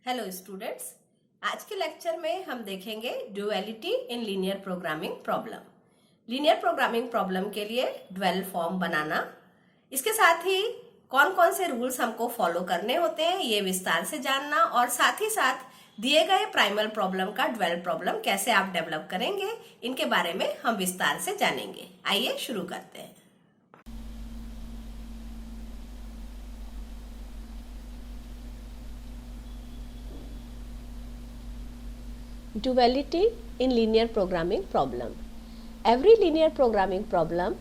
Hello students, आज के lecture में हम देखेंगे duality in linear programming problem. Linear programming problem के लिए ड्यूअल फॉर्म बनाना, इसके साथ ही कौन कौन से रूल्स हमको फॉलो करने होते हैं ये विस्तार से जानना, और साथ ही साथ दिए गए प्राइमल प्रॉब्लम का ड्यूअल प्रॉब्लम कैसे आप डेवलप करेंगे, इनके बारे में हम विस्तार से जानेंगे। आइए शुरू करते हैं। Duality in linear programming problem. Every linear programming problem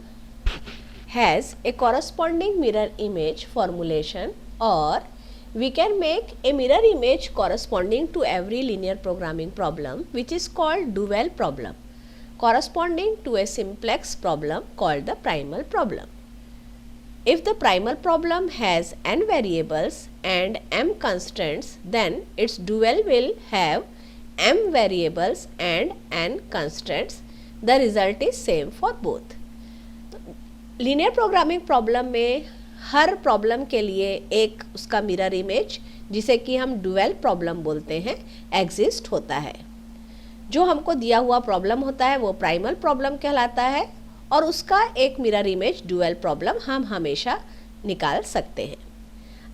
has a corresponding mirror image formulation, or we can make a mirror image corresponding to every linear programming problem, which is called dual problem, corresponding to a simplex problem called the primal problem. If the primal problem has n variables and m constants, then its dual will have m variables and n constants. The result is same for both. Linear programming problem में हर problem के लिए एक उसका mirror image, जिसे कि हम dual problem बोलते हैं, एग्जिस्ट होता है। जो हमको दिया हुआ प्रॉब्लम होता है वो प्राइमल प्रॉब्लम कहलाता है, और उसका एक मिरर इमेज ड्यूअल प्रॉब्लम हम हमेशा निकाल सकते हैं।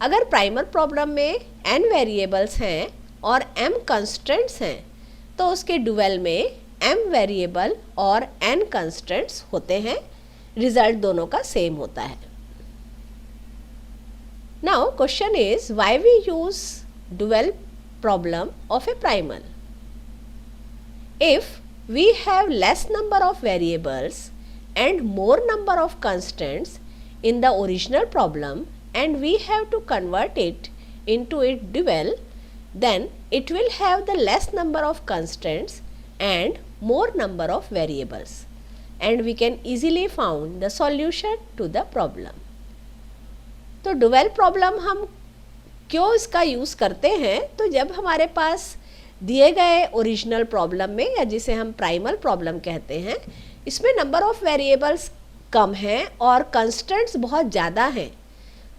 अगर प्राइमल प्रॉब्लम में n वेरिएबल्स हैं और m कंस्टेंट्स हैं, तो उसके ड्यूअल में m वेरिएबल और n कंस्टेंट्स होते हैं। रिजल्ट दोनों का सेम होता है। Now question is why we use dual problem of a primal. If we have less number of variables and more number of constants in the original problem, and we have to convert it into a dual, then it will have the less number of constants and more number of variables, and we can easily found the solution to the problem. तो dual problem हम क्यों इसका use करते हैं? तो जब हमारे पास दिए गए ओरिजिनल प्रॉब्लम में, या जिसे हम प्राइमल प्रॉब्लम कहते हैं, इसमें नंबर ऑफ़ वेरिएबल्स कम हैं और कंस्टेंट्स बहुत ज़्यादा हैं,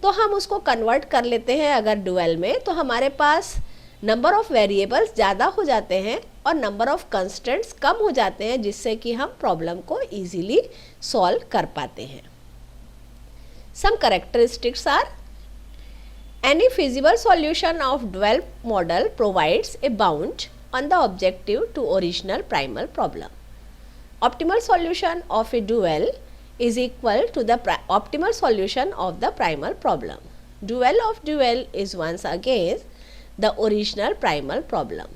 तो हम उसको कन्वर्ट कर लेते हैं अगर डुअल में, तो हमारे पास नंबर ऑफ़ वेरिएबल्स ज़्यादा हो जाते हैं और नंबर ऑफ़ कंस्टेंट्स कम हो जाते हैं, जिससे कि हम प्रॉब्लम को ईजीली सॉल्व कर पाते हैं। Some characteristics are: any feasible solution of dual model provides a bound on the objective to original primal problem. Optimal solution of a dual is equal to the optimal solution of the primal problem. Dual of dual is once again the original primal problem.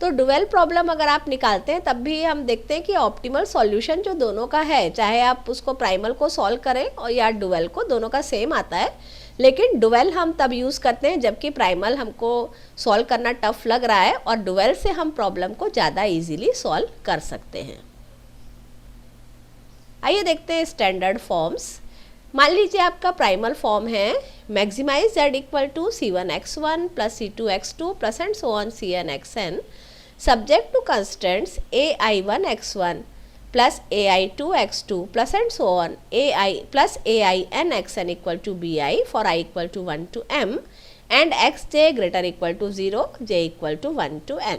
तो dual problem अगर आप निकालते हैं तब भी हम देखते हैं कि ऑप्टिमल सॉल्यूशन जो दोनों का है, चाहे आप उसको प्राइमल को सॉल्व करें और या डुअल को, दोनों का सेम आता है। लेकिन डुअल हम तब यूज़ करते हैं जबकि प्राइमल हमको सॉल्व करना टफ लग रहा है, और डुअल से हम प्रॉब्लम को ज़्यादा इजीली सॉल्व कर सकते हैं। आइए देखते हैं स्टैंडर्ड फॉर्म्स। मान लीजिए आपका प्राइमल फॉर्म है maximize z equal to c1x1 plus c2x2 plus and so on cnxn, subject to constants ai1x1 plus ai2x2 plus and so on ai plus ainxn equal to bi for i equal to 1 to m and xj greater equal to 0, j equal to 1 to n।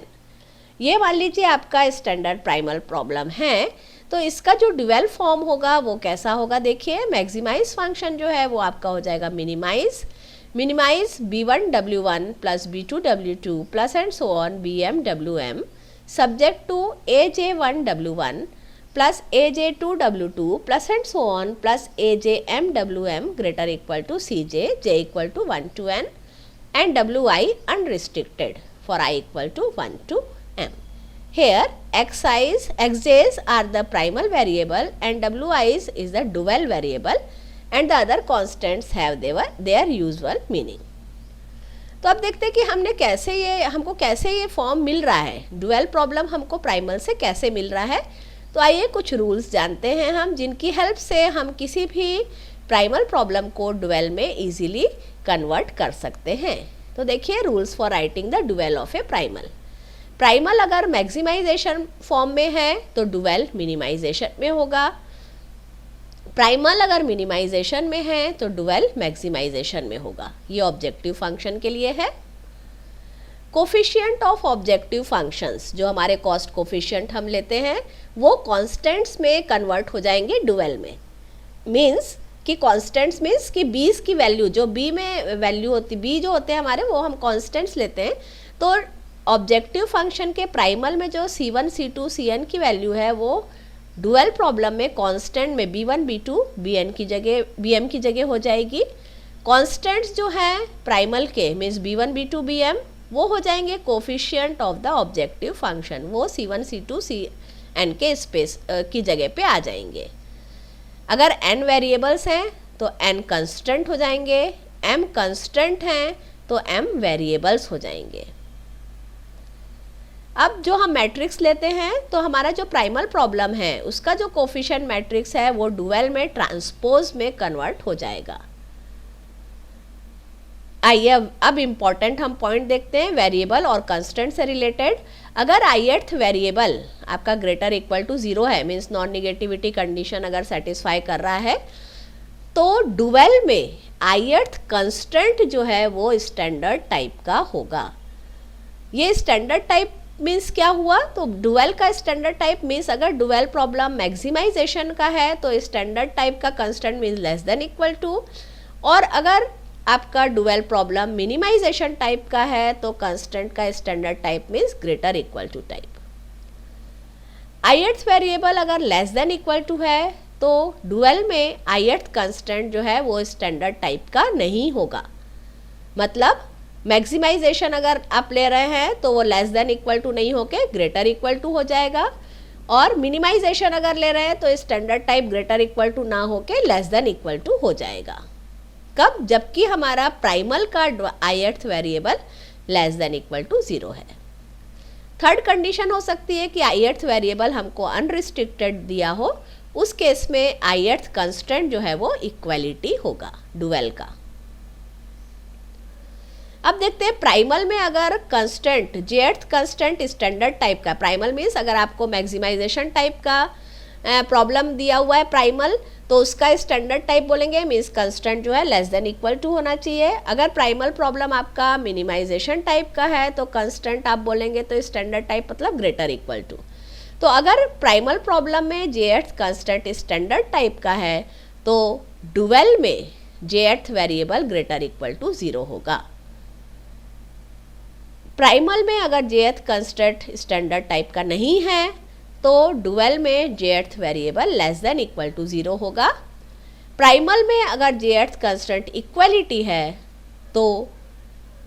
ये मान लीजिए आपका standard primal problem है। तो इसका जो dual form होगा वो कैसा होगा, देखिए। मैक्सिमाइज फंक्शन जो है वो आपका हो जाएगा minimize b1w1 plus b2w2 plus and so on bmwm, subject to aj1w1 plus aj2w2 plus and so on plus ajmwm greater equal to cj, j equal to 1 to n and wi unrestricted for i equal to 1 to m. Here xj's are the primal variable and wi's is the dual variable, and the other constants have their usual meaning. तो अब देखते हैं कि हमको कैसे ये form मिल रहा है, डुअल प्रॉब्लम हमको प्राइमल से कैसे मिल रहा है। तो आइए कुछ रूल्स जानते हैं हम, जिनकी हेल्प से हम किसी भी प्राइमल प्रॉब्लम को डुअल में इजीली कन्वर्ट कर सकते हैं। तो देखिए rules for writing the dual of a primal. Primal अगर मैक्सिमाइजेशन फॉर्म में है तो डुअल मिनिमाइजेशन में होगा। प्राइमल अगर मिनिमाइजेशन में है तो डुअल मैक्सिमाइजेशन में होगा। ये ऑब्जेक्टिव फंक्शन के लिए है। कोफिशिएंट ऑफ ऑब्जेक्टिव फंक्शंस, जो हमारे कॉस्ट कोफिशिएंट हम लेते हैं वो कॉन्स्टेंट्स में कन्वर्ट हो जाएंगे डुअल में। मीन्स कि कॉन्स्टेंट्स मीन्स कि बीस की वैल्यू, जो बी में वैल्यू होती, बी जो होते हैं हमारे वो हम कॉन्स्टेंट्स लेते हैं। तो ऑब्जेक्टिव फंक्शन के प्राइमल में जो C1 C2 Cn की वैल्यू है वो डुअल प्रॉब्लम में कांस्टेंट में B1 B2 Bn की जगह Bm की जगह हो जाएगी। कांस्टेंट्स जो हैं प्राइमल के मीन्स B1 B2 Bm वो हो जाएंगे coefficient of the objective function, वो C1 C2 Cn के स्पेस की जगह पे आ जाएंगे। अगर n वेरिएबल्स हैं तो n कंस्टेंट हो जाएंगे, m कंस्टेंट हैं तो m वेरिएबल्स हो जाएंगे। अब जो हम मैट्रिक्स लेते हैं तो हमारा जो प्राइमल प्रॉब्लम है उसका जो कोफिशिएंट मैट्रिक्स है वो डुअल में ट्रांसपोज में कन्वर्ट हो जाएगा। आइए अब इम्पॉर्टेंट हम पॉइंट देखते हैं वेरिएबल और कंस्टेंट से रिलेटेड। अगर ith वेरिएबल आपका ग्रेटर इक्वल टू 0 है, मीन्स नॉन निगेटिविटी कंडीशन अगर सेटिस्फाई कर रहा है, तो डुअल में ith कंस्टेंट जो है वो स्टैंडर्ड टाइप का होगा। ये स्टैंडर्ड टाइप मीन्स क्या हुआ, तो डुअल का स्टैंडर्ड टाइप मीन्स अगर डुअल प्रॉब्लम मैक्सिमाइजेशन का है तो स्टैंडर्ड टाइप का constant means less than equal to, और अगर आपका डुअल प्रॉब्लम मिनिमाइजेशन टाइप का है तो कंस्टेंट का standard type means greater equal to type. ith variable अगर लेस देन इक्वल टू है तो डुअल में ith कंस्टेंट जो है वो स्टैंडर्ड टाइप का नहीं होगा। मतलब मैक्सिमाइजेशन अगर आप ले रहे हैं तो वो लेस देन इक्वल टू नहीं होके ग्रेटर इक्वल टू हो जाएगा, और मिनिमाइजेशन अगर ले रहे हैं तो standard type greater equal to ना होके लेस देन इक्वल टू हो जाएगा। कब, जबकि हमारा प्राइमल का ith variable less than equal to 0 है। थर्ड कंडीशन हो सकती है कि ith वेरिएबल हमको अनरिस्ट्रिक्टेड दिया हो, उस केस में ith कंस्टेंट जो है वो इक्वलिटी होगा डुअल का। अब देखते हैं प्राइमल में अगर constant jth constant standard type का, प्राइमल मीन्स अगर आपको मैक्सिमाइजेशन टाइप का प्रॉब्लम दिया हुआ है प्राइमल तो उसका स्टैंडर्ड टाइप बोलेंगे मीन्स कंस्टेंट जो है लेस देन इक्वल टू होना चाहिए। अगर प्राइमल प्रॉब्लम आपका मिनिमाइजेशन टाइप का है तो कंस्टेंट आप बोलेंगे तो स्टैंडर्ड टाइप मतलब ग्रेटर इक्वल टू। तो अगर प्राइमल प्रॉब्लम में jth कंस्टेंट स्टैंडर्ड टाइप का है तो डुअल में jth variable greater equal to 0 होगा। प्राइमल में अगर jth कंस्टेंट स्टैंडर्ड टाइप का नहीं है तो डुअल में jth variable less than equal to 0 होगा। प्राइमल में अगर jth कंस्टेंट इक्वलिटी है तो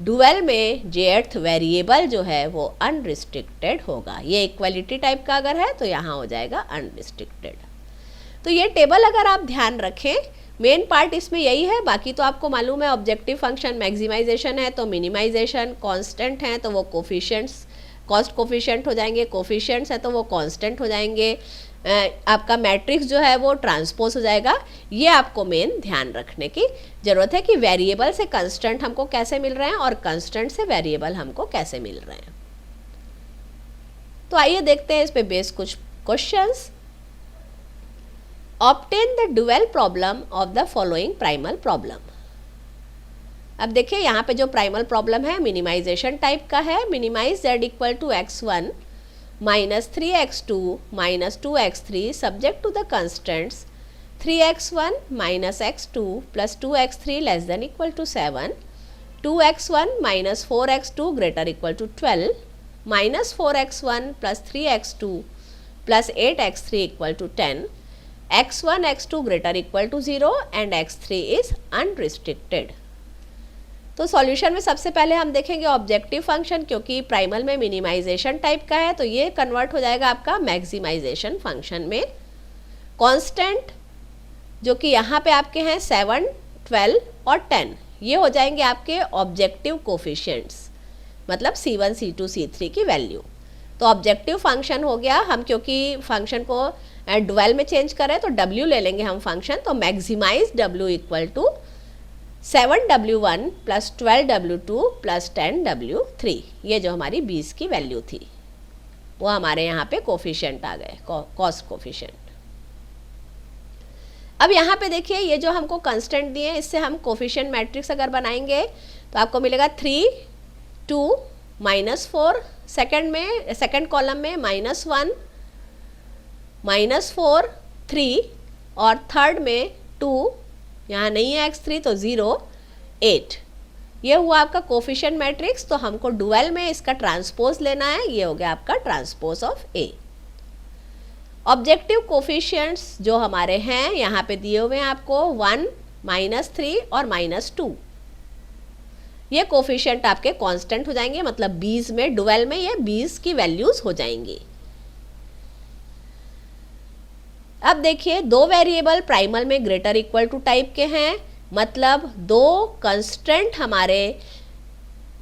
डुअल में jth वेरिएबल जो है वो अनरिस्ट्रिक्टेड होगा। ये इक्वलिटी टाइप का अगर है तो यहाँ हो जाएगा अनरिस्ट्रिक्टेड। तो ये टेबल अगर आप ध्यान रखें, मेन पार्ट इसमें यही है, बाकी तो आपको मालूम है ऑब्जेक्टिव फंक्शन मैक्सिमाइजेशन है तो मिनिमाइजेशन, कांस्टेंट है तो वो कोफिशिएंट्स कॉस्ट कोफिशिएंट हो जाएंगे, कोफिशिएंट्स है तो वो कांस्टेंट हो जाएंगे, आपका मैट्रिक्स जो है वो ट्रांसपोज हो जाएगा। ये आपको मेन ध्यान रखने की ज़रूरत है कि वेरिएबल से कंस्टेंट हमको कैसे मिल रहे हैं और कंस्टेंट से वेरिएबल हमको कैसे मिल रहे हैं। तो आइए देखते हैं इस पे बेस कुछ questions. Obtain the dual problem of the following primal problem. अब देखिए यहाँ पे जो प्राइमल प्रॉब्लम है मिनिमाइजेशन टाइप का है। Minimize z equal to x1 minus 3x2 minus 2x3 subject to the constants 3x1 minus x2 plus 2x3 less than equal to 7, 2x1 minus 4x2 greater equal to 12, minus 4x1 plus 3x2 plus 8x3 equal to 10, x1 x2 greater equal to 0 and x3 is unrestricted. तो solution में सबसे पहले हम देखेंगे objective function, क्योंकि primal में minimisation type का है तो ये कन्वर्ट हो जाएगा आपका मैक्सिमाइजेशन फंक्शन में। कांस्टेंट जो कि यहाँ पे आपके हैं 7, 12 और 10, ये हो जाएंगे आपके ऑब्जेक्टिव कोफिशिएंट्स, मतलब C1 C2 C3 की वैल्यू। तो ऑब्जेक्टिव फंक्शन हो गया। हम क्योंकि फंक्शन को डुअल में चेंज करें तो W ले लेंगे हम फंक्शन, तो maximize W equal to 7W1 plus 12W2 plus 10W3, ये जो हमारी 20 की वैल्यू थी वो हमारे यहाँ पे कोफिशिएंट आ गए, कॉस्ट कोफिशिएंट। अब यहाँ पे देखिए ये जो हमको कंस्टेंट दिए इससे हम कोफिशिएंट मैट्रिक्स अगर बनाएंगे तो आपको मिलेगा 3, 2, -4, सेकंड कॉलम में -1, -4, 3 और थर्ड में 2, यहाँ नहीं है x3 तो 0, 8। ये हुआ आपका कोफिशिएंट मैट्रिक्स। तो हमको डुअल में इसका ट्रांसपोज लेना है, ये हो गया आपका transpose of A. Objective coefficients जो हमारे हैं यहाँ पे दिए हुए हैं आपको 1, -3 और -2। ये कोफिशिएंट आपके कांस्टेंट हो जाएंगे, मतलब बीज में, डुअल में ये बीज की वैल्यूज हो जाएंगी। अब देखिए, दो वेरिएबल प्राइमल में ग्रेटर इक्वल टू टाइप के हैं, मतलब दो कंस्टेंट हमारे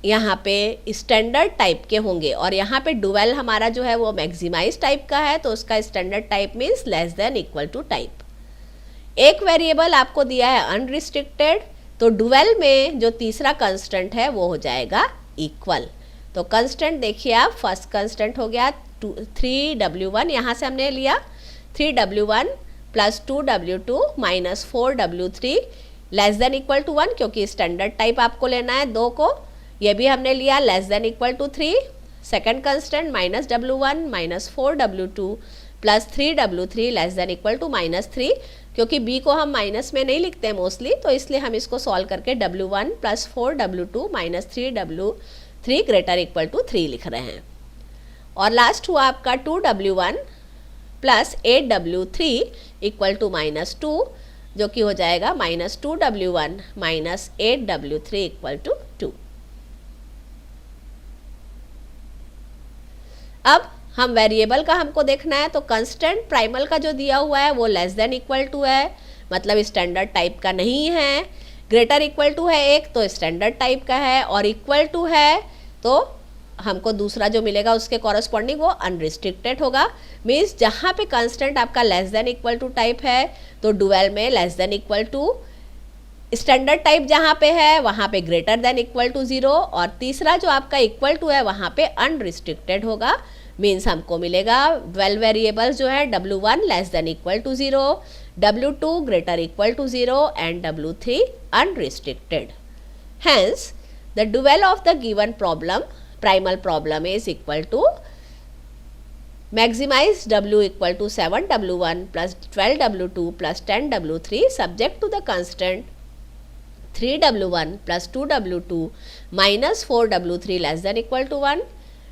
यहाँ पे स्टैंडर्ड टाइप के होंगे और यहाँ पे डुअल हमारा जो है वो मैक्सिमाइज टाइप का है, तो उसका standard type means less than equal to type. एक वेरिएबल आपको दिया है अनरिस्ट्रिक्टेड, तो डुअल में जो तीसरा कंस्टेंट है वो हो जाएगा इक्वल। तो कंस्टेंट देखिए आप, फर्स्ट कंस्टेंट हो गया 3w1, यहाँ से हमने लिया 3w1 plus 2w2 minus 4w3 less than equal to 1, क्योंकि स्टैंडर्ड टाइप आपको लेना है दो को। ये भी हमने लिया less than equal to 3। Second constant minus w1 minus 4w2 plus 3w3 less than equal to -3, क्योंकि b को हम माइनस में नहीं लिखते हैं मोस्टली, तो इसलिए हम इसको सॉल्व करके w1 plus 4w2 minus 3w3 greater equal to 3 लिख रहे हैं। और लास्ट हुआ आपका 2w1 plus 8w3 equal to -2, जो कि हो जाएगा -2w1 minus 8w3 equal to 2। अब हम वेरिएबल का हमको देखना है, तो कंस्टेंट प्राइमल का जो दिया हुआ है वो लेस देन इक्वल टू है, मतलब स्टैंडर्ड टाइप का नहीं है। ग्रेटर इक्वल टू है एक, तो स्टैंडर्ड टाइप का है, और इक्वल टू है तो हमको दूसरा जो मिलेगा उसके कॉरस्पॉन्डिंग वो अनरिस्ट्रिक्टेड होगा। मीन्स जहाँ पे कंस्टेंट आपका less than equal to type है तो डुअल में less than equal to, standard type जहाँ पे है वहाँ पे ग्रेटर देन इक्वल टू 0, और तीसरा जो आपका इक्वल टू है वहाँ पे अनरिस्ट्रिक्टेड होगा। मीन्स हमको मिलेगा 12 वेरिएबल्स जो है w1 less than equal to 0, w2 greater equal to 0 and w3 unrestricted. Hence, the dual of the given problem, primal problem is equal to maximize w equal to 7w1 plus 12w2 plus 10w3 subject to the constant 3w1 plus 2w2 minus 4w3 less than equal to 1,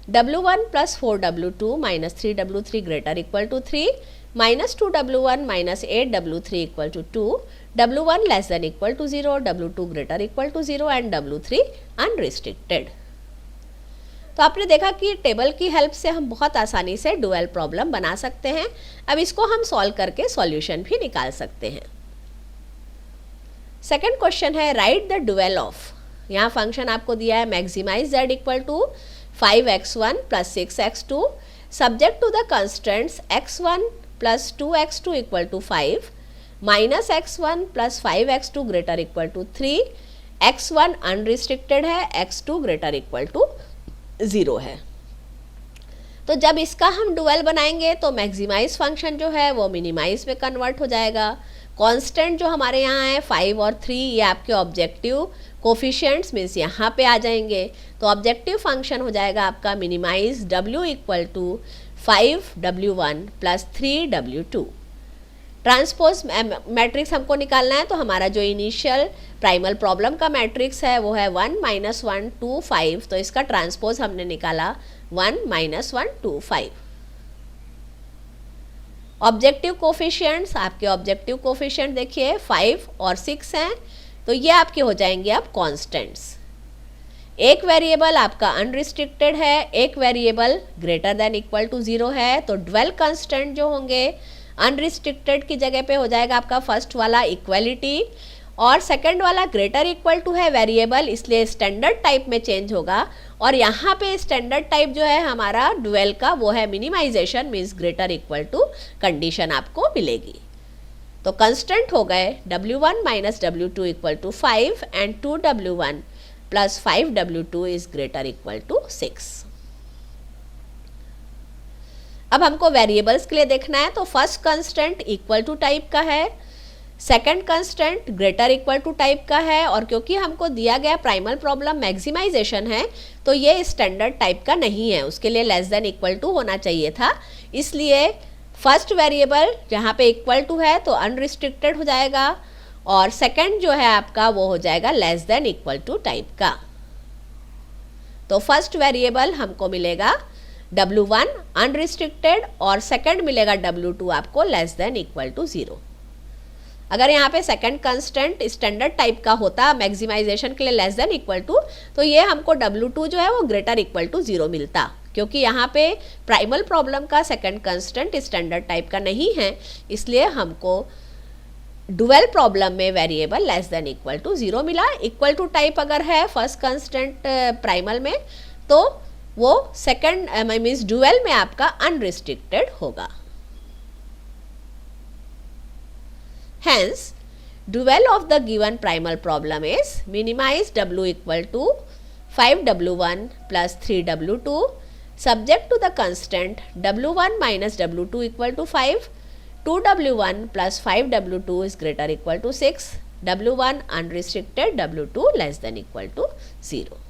w1 plus 4w2 minus 3w3 greater equal to 3, minus 2w1 minus 8w3 equal to 2, w1 less than equal to 0, w2 greater equal to 0 and w3 unrestricted। तो आपने देखा कि table की help से हम बहुत आसानी से डुअल प्रॉब्लम बना सकते हैं। अब इसको हम सॉल्व करके सॉल्यूशन भी निकाल सकते हैं। सेकंड क्वेश्चन है राइट द डुअल ऑफ, यहाँ फंक्शन आपको दिया है maximize z equal to 5x1 plus 6x2 subject to the constants x1 plus 2x2 equal to 5 minus x1 plus 5x2 greater equal to 3, x1 unrestricted है, x2 greater equal to 0 है। तो जब इसका हम डुअल बनाएंगे तो मैक्सिमाइज फंक्शन जो है वो मिनिमाइज में कन्वर्ट हो जाएगा। कांस्टेंट जो हमारे यहाँ है 5 और 3 ये आपके ऑब्जेक्टिव कोफिशिएंट्स मीन्स यहाँ पे आ जाएंगे। तो ऑब्जेक्टिव फंक्शन हो जाएगा आपका minimize w equal to 5w1 plus 3w2। Transpose matrix हमको निकालना है, तो हमारा जो इनिशियल प्राइमल प्रॉब्लम का मैट्रिक्स है वो है 1 -1 2 5, तो इसका ट्रांसपोज हमने निकाला 1 -1 2 5। ऑब्जेक्टिव कोफिशिएंट्स, आपके ऑब्जेक्टिव कोफिशिएंट देखिए 5 और 6 हैं, तो ये आपके हो जाएंगे अब कॉन्स्टेंट्स। एक वेरिएबल आपका अनरिस्ट्रिक्टेड है, एक variable greater than equal to 0 है, तो डुअल कांस्टेंट जो होंगे अनरिस्ट्रिक्टेड की जगह पे हो जाएगा आपका फर्स्ट वाला इक्वलिटी, और सेकंड वाला ग्रेटर इक्वल टू है वेरिएबल, इसलिए स्टैंडर्ड टाइप में चेंज होगा। और यहाँ पे स्टैंडर्ड टाइप जो है हमारा डुअल का वो है minimization means greater equal to condition आपको मिलेगी। तो कंस्टेंट हो गए w1 minus w2 equal to 5 and 2w1 plus 5w2 is greater equal to 6। अब हमको वेरिएबल्स के लिए देखना है, तो first constant equal to type का है, second constant greater equal to type का है, और क्योंकि हमको दिया गया प्राइमल प्रॉब्लम मैक्सिमाइजेशन है तो ये स्टैंडर्ड टाइप का नहीं है, उसके लिए लेस देन इक्वल टू होना चाहिए था। इसलिए फर्स्ट वेरिएबल जहाँ पे इक्वल टू है तो अनरिस्ट्रिक्टेड हो जाएगा, और सेकंड जो है आपका वो हो जाएगा less than equal to type का। तो फर्स्ट वेरिएबल हमको मिलेगा W1 अनरिस्ट्रिक्टेड और सेकंड मिलेगा W2 आपको लेस देन इक्वल टू 0। अगर यहाँ पे सेकंड कंस्टेंट स्टैंडर्ड टाइप का होता मैक्सिमाइजेशन के लिए लेस देन इक्वल टू, तो ये हमको W2 जो है वो ग्रेटर इक्वल टू 0 मिलता, क्योंकि यहाँ पे प्राइमल प्रॉब्लम का सेकंड कंस्टेंट स्टैंडर्ड टाइप का नहीं है, इसलिए हमको डुअल प्रॉब्लम में variable less than equal to 0 मिला। इक्वल टू टाइप अगर है फर्स्ट कंस्टेंट प्राइमल में तो वो सेकंड मीन्स डुअल में आपका अनरिस्ट्रिक्टेड होगा। Hence, dual of the given primal problem is minimize W equal to 5W1 plus 3W2 subject to the constant W1 minus W2 equal to 5, 2W1 plus 5W2 is greater equal to 6, W1 unrestricted, W2 less than equal to 0।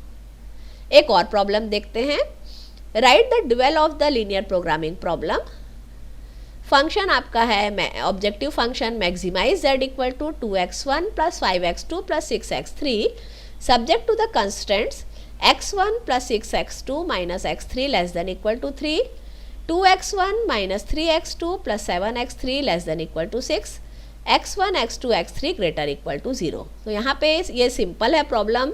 एक और problem देखते हैं। Write the dual of the linear programming problem। Function आपका है objective function maximize z equal to 2x1 plus 5x2 plus 6x3 subject to the constants x1 plus 6x2 minus x3 less than equal to 3, 2x1 minus 3x2 plus 7x3 less than equal to 6, x1 x2 x3 greater equal to 0। तो यहाँ पे ये simple है problem.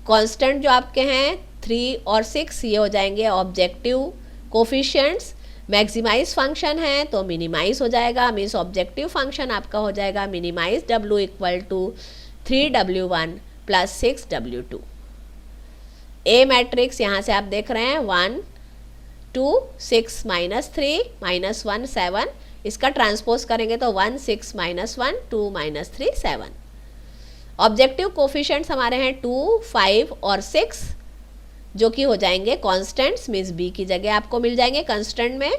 Constant जो आपके हैं 3 और 6 ये हो जाएंगे ऑब्जेक्टिव कोफिशिएंट्स, मैक्सिमाइज फंक्शन है तो मिनिमाइज हो जाएगा, मीन्स ऑब्जेक्टिव फंक्शन आपका हो जाएगा minimize W equal to 3W1 plus 6W2। A matrix यहाँ से आप देख रहे हैं 1 2 6 माइनस 3 माइनस 1 7, इसका ट्रांसपोज करेंगे तो 1 6 माइनस 1 2 माइनस 3 7। ऑब्जेक्टिव कोफिशिएंट्स हमारे हैं 2 5 और 6 जो कि हो जाएंगे कॉन्स्टेंट्स, मीन्स बी की जगह आपको मिल जाएंगे कंस्टेंट में।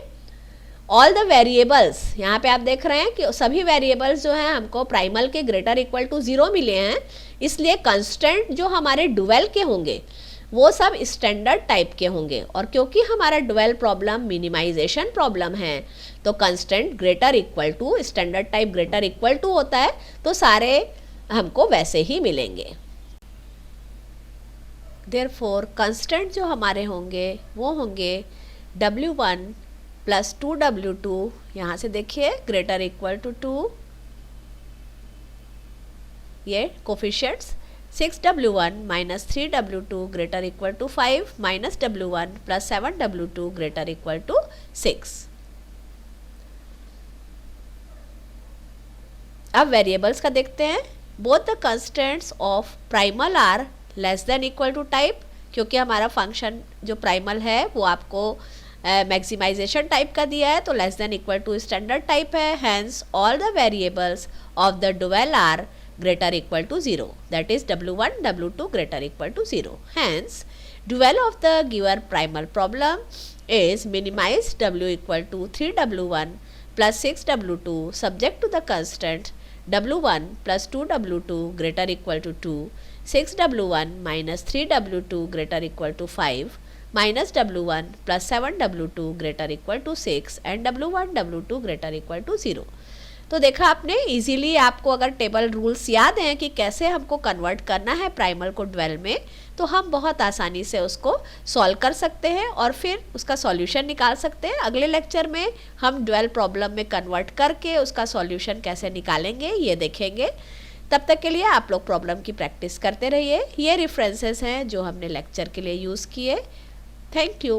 ऑल द वेरिएबल्स यहाँ पे आप देख रहे हैं कि सभी वेरिएबल्स जो हैं हमको प्राइमल के ग्रेटर इक्वल टू 0 मिले हैं, इसलिए कंस्टेंट जो हमारे डुअल के होंगे वो सब स्टैंडर्ड टाइप के होंगे, और क्योंकि हमारा डुअल प्रॉब्लम मिनिमाइजेशन प्रॉब्लम है तो constant greater equal to standard type greater equal to होता है, तो सारे हमको वैसे ही मिलेंगे। देयरफॉर कंस्टेंट जो हमारे होंगे वो होंगे W1 प्लस 2W2, यहाँ से देखिए ग्रेटर इक्वल टू 2, ये coefficients 6W1 minus 3W2 greater equal to 5 minus W1 plus 7W2 greater equal to 6। अब वेरिएबल्स का देखते हैं। Both the constants of primal are less than equal to type, क्योंकि हमारा फंक्शन जो प्राइमल है वो आपको मैक्सिमाइजेशन टाइप का दिया है तो less than equal to standard type है। Hence all the variables of the dual are greater equal to 0, that is W1 W2 greater equal to 0. Hence dual of the given primal problem is minimize W equal to 3W1 plus 6W2 subject to the constant W1 plus 2W2 greater equal to 2, 6W1 minus 3W2 greater equal to 5, minus W1 plus 7W2 greater equal to 6 and W1 W2 greater equal to 0। तो देखा आपने, easily आपको अगर table rules याद हैं कि कैसे हमको कन्वर्ट करना है प्राइमल को डुअल में, तो हम बहुत आसानी से उसको सॉल्व कर सकते हैं और फिर उसका सॉल्यूशन निकाल सकते हैं। अगले लेक्चर में हम डुअल प्रॉब्लम में कन्वर्ट करके उसका सॉल्यूशन कैसे निकालेंगे ये देखेंगे। तब तक के लिए आप लोग प्रॉब्लम की प्रैक्टिस करते रहिए। ये रेफरेंसेस हैं जो हमने लेक्चर के लिए यूज़ किए। Thank you.